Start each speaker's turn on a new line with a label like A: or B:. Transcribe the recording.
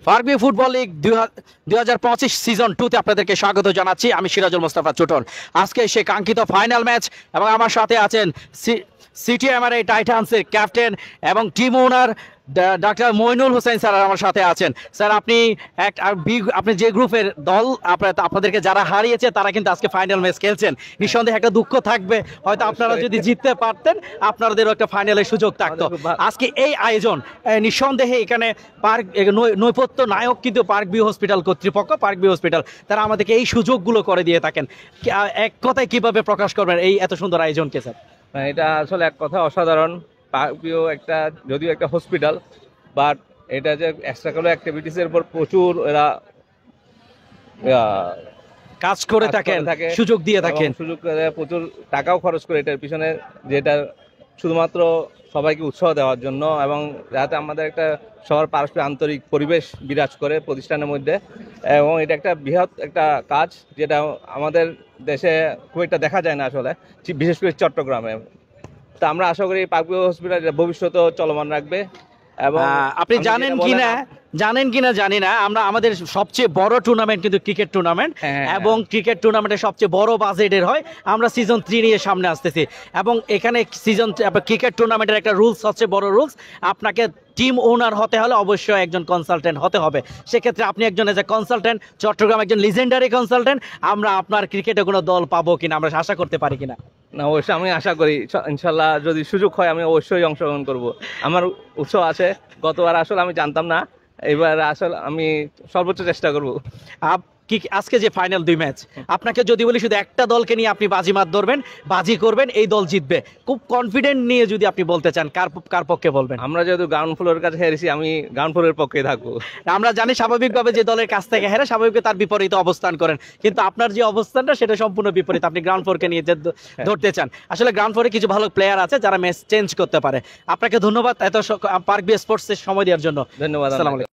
A: Furby football league 2025 season 2 তে আপনাদেরকে স্বাগত জানাচ্ছি। আমি সিরাজুল মোস্তফা চুটন। আজকে সেই কাঙ্ক্ষিত ফাইনাল ম্যাচ এবং আমার সাথে আছেন সিটি এমআরএ টাইটান্সের ক্যাপ্টেন এবং টিম ওনার ডাক্তার মইনুল হোসেন স্যার আমার সাথে আছেন। স্যার আপনি যে গ্রুপের দল আপনাদেরকে যারা হারিয়েছে তারা কিন্তু আজকে ফাইনাল ম্যাচ খেলছেন। নিঃসন্দেহে একটা দুঃখ থাকবে, হয়তো আপনারা যদি জিততে পারতেন আপনাদেরও একটা ফাইনালের সুযোগ থাকতো। আজকে এই আয়োজন নিঃসন্দেহে এখানে নৈপথ্য নায়ক কিন্তু পার্ক ভিউ হসপিটাল কর্তৃপক্ষ, পার্ক ভিউ হসপিটাল তারা আমাদেরকে এই সুযোগগুলো করে দিয়ে থাকেন। এক কথায় কিভাবে প্রকাশ করবেন এই এত সুন্দর আয়োজনকে স্যার?
B: এটা আসলে এক কথা অসাধারণ। পার্কভিউ যদিও একটা হসপিটাল, বাট এটা যে এক্সট্রা কারিকুলার অ্যাক্টিভিটিসের উপর প্রচুর এরা
A: কাজ করে থাকেন, সুযোগ দিয়ে থাকেন,
B: প্রচুর টাকাও খরচ করে এটার পিছনে, যেটা শুধুমাত্র সবাইকে উৎসাহ দেওয়ার জন্য এবং যাতে আমাদের একটা সবার পারস্পরিক আন্তরিক পরিবেশ বিরাজ করে প্রতিষ্ঠানের মধ্যে। এবং এটা একটা বৃহৎ একটা কাজ যেটা আমাদের দেশে খুব একটা দেখা যায় না আসলে, বিশেষ করে চট্টগ্রামে। তা আমরা আশা করি পার্কভিউ হসপিটাল ভবিষ্যতেও চলমান রাখবে। এবং
A: আপনি জানেন কিনা জানি না, আমাদের সবচেয়ে বড় টুর্নামেন্ট কিন্তু ক্রিকেট টুর্নামেন্ট, এবং ক্রিকেট টুর্নামেন্টের সবচেয়ে বড় বাজেটের হয়। আমরা সিজন 3 নিয়ে সামনে আসতেছি এবং এখানে ক্রিকেট টুর্নামেন্টের একটা রুলস হচ্ছে, বড় রুলস, আপনাকে টিম ওনার হতে হলে অবশ্যই একজন কনসালটেন্ট হতে হবে। সেক্ষেত্রে আপনি একজন এজ এ কনসালটেন্ট, চট্টগ্রাম একজন লিজেন্ডারি কনসালটেন্ট। আমরা আপনার ক্রিকেটে কোনো দল পাবো কিনা, আমরা আশা করতে পারি কিনা?
B: না, অবশ্যই আমি আশা করি ইনশাল্লাহ যদি সুযোগ হয় আমি অবশ্যই অংশগ্রহণ করব। আমার উৎসাহ আছে। গতবার আসলে আমি জানতাম না, এবার আসলে আমি সর্বোচ্চ চেষ্টা করব।
A: আজকে যে ফাইনাল 2 ম্যাচ, আপনাকে যদি বলি শুধু একটা দলকে নিয়ে আপনি বাজিমাত ধরবেন, বাজি করবেন এই দল জিতবে, খুব কনফিডেন্ট নিয়ে যদি আপনি বলতে চান, কার পক্ষে বলবেন?
B: আমরা যেহেতু গ্রাউন্ড ফ্লোরের কাছে হেরেছি, আমি গ্রাউন্ড ফ্লোরের পক্ষে থাকবো।
A: আমরা জানি স্বাভাবিকভাবে যে দলের কাছ থেকে হেরে স্বাভাবিকভাবে তার বিপরীতে অবস্থান করেন, কিন্তু আপনার যে অবস্থানটা সেটা সম্পূর্ণ বিপরীত। আপনি গ্রাউন্ড ফ্লোরকে নিয়ে ধরতে চান। আসলে গ্রাউন্ড ফ্লোরে কিছু ভালো প্লেয়ার আছে যারা ম্যাচ চেঞ্জ করতে পারে। আপনাকে ধন্যবাদ এত পার্ক ভিউ স্পোর্টসের সময় দেওয়ার জন্য।
B: ধন্যবাদ।